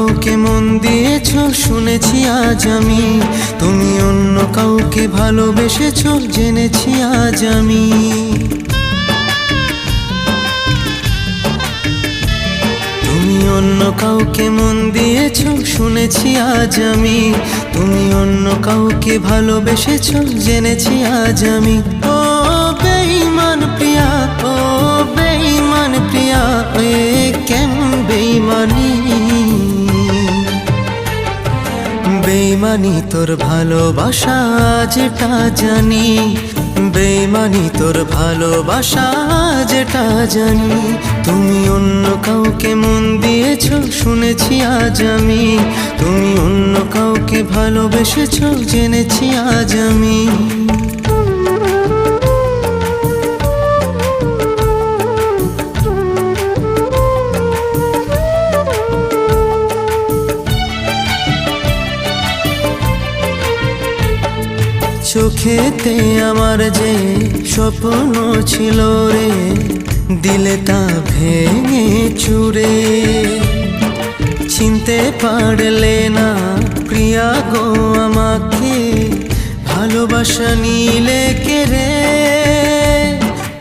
কাউকে মন দিয়েছো শুনেছি আজ আমি, তুমি অন্য কাউকে ভালোবেসেছো জেনেছি আজ আমি। তুমি অন্য কাউকে মন দিয়েছো শুনেছি আজ আমি, তুমি অন্য কাউকে ভালোবেসেছো জেনেছি আজ আমি। ও বেঈমান প্রিয়া, ও বেঈমান প্রিয়া, এ কেমন বেঈমানি। বেঈমানি তোর ভালোবাসা যেটা জানি, বেঈমানি তোর ভালোবাসা যেটা জানি। তুমি অন্য কাউকে মন দিয়েছো শুনেছি আজ আমি, তুমি অন্য কাউকে ভালোবেসেছো জেনেছি আজ আমি। চোখেতে আমার যে স্বপ্ন ছিল রে, দিলে তা ভেঙে চুরে। চিনতে পারলে না প্রিয়া গো আমাকে, ভালোবাসা নিলে কেড়ে।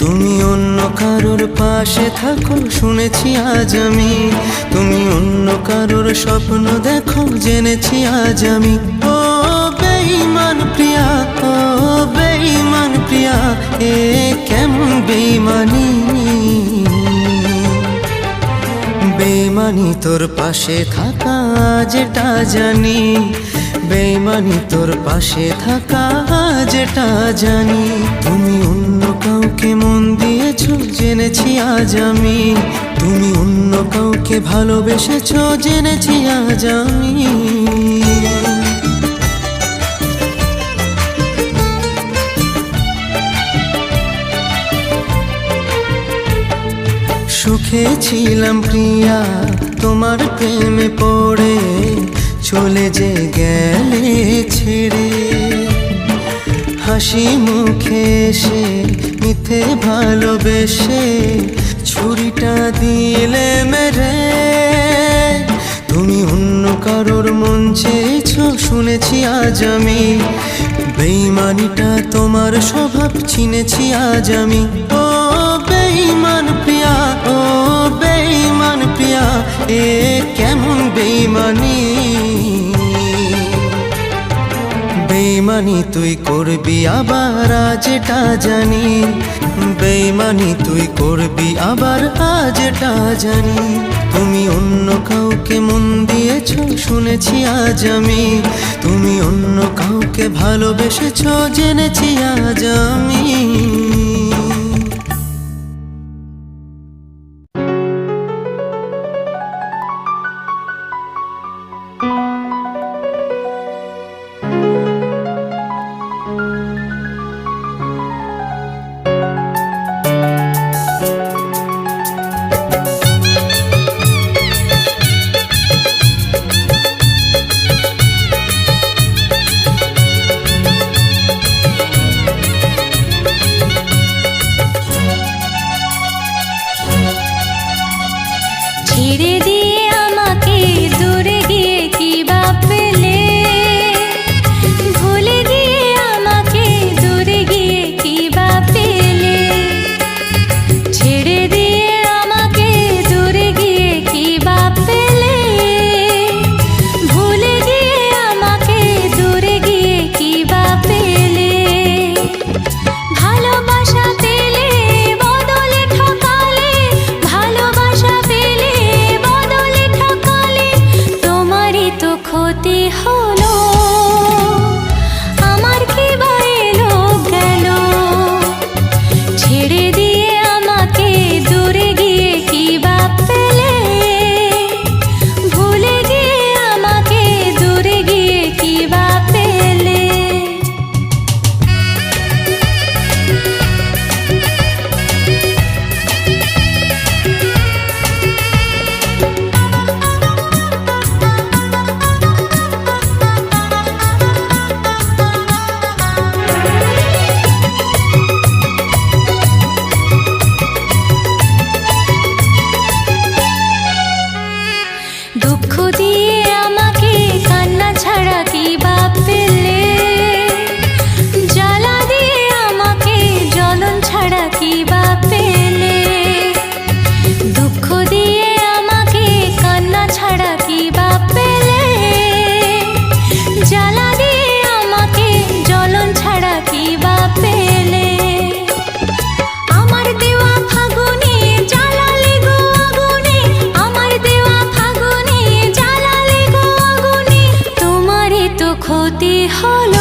তুমি অন্য কারোর পাশে থাকো শুনেছি আজ আমি, তুমি অন্য কারোর স্বপ্ন দেখো জেনেছি আজ আমি। ও বেঈমান প্রিয়া, ও বেঈমান প্রিয়া, এ কেমন বেঈমানি। বেঈমানি তোর পাশে থাকা যেটা জানি, বেঈমানি তোর পাশে থাকা যেটা জানি। তুমি অন্য কাউকে মন দিয়েছো জেনেছি আজ আমি, তুমি অন্য কাউকে ভালোবেসেছো জেনেছি আজ আমি। সুখে ছিলাম প্রিয়া তোমার প্রেমে পড়ে, চলে যে গেলে ছেড়ে। হাসি মুখে এসে মিথ্যে ভালোবেসে ছুরিটা দিলে মেরে। তুমি অন্য কারোর মন চেয়েছো শুনেছি আজ আমি, বেঈমানিটা তোমার স্বভাব চিনেছি আজ আমি। ও বেঈমান প্রিয়া, ও বেঈমান প্রিয়া, এ কেমন বেঈমানি। বেঈমানি তুই করবি আবার আজ এটা জানি, বেঈমানি তুই করবি আবার আজ এটা জানি। তুমি অন্য কাউকে মন দিয়েছো শুনেছি আজ আমি, তুমি অন্য কাউকে ভালোবেসেছো জেনেছি আজ আমি। দুঃখ দিয়ে আমাকে কান্না ছাড়া কি বা পেলে, জ্বালা দিয়ে আমাকে জ্বলন ছাড়া কি বা পেলে, দুঃখ দিয়ে আমাকে কান্না ছাড়া কি বা পেলে, জ্বালা দিয়ে আমাকে জ্বলন ছাড়া কি বা পেলে। আমার দেওয়া ফাগুনে জ্বালালে গো আগুনে, আমার দেওয়া ফাগুনে জ্বালালে গো আগুনে, তোমারই তো ক্ষতি হলো।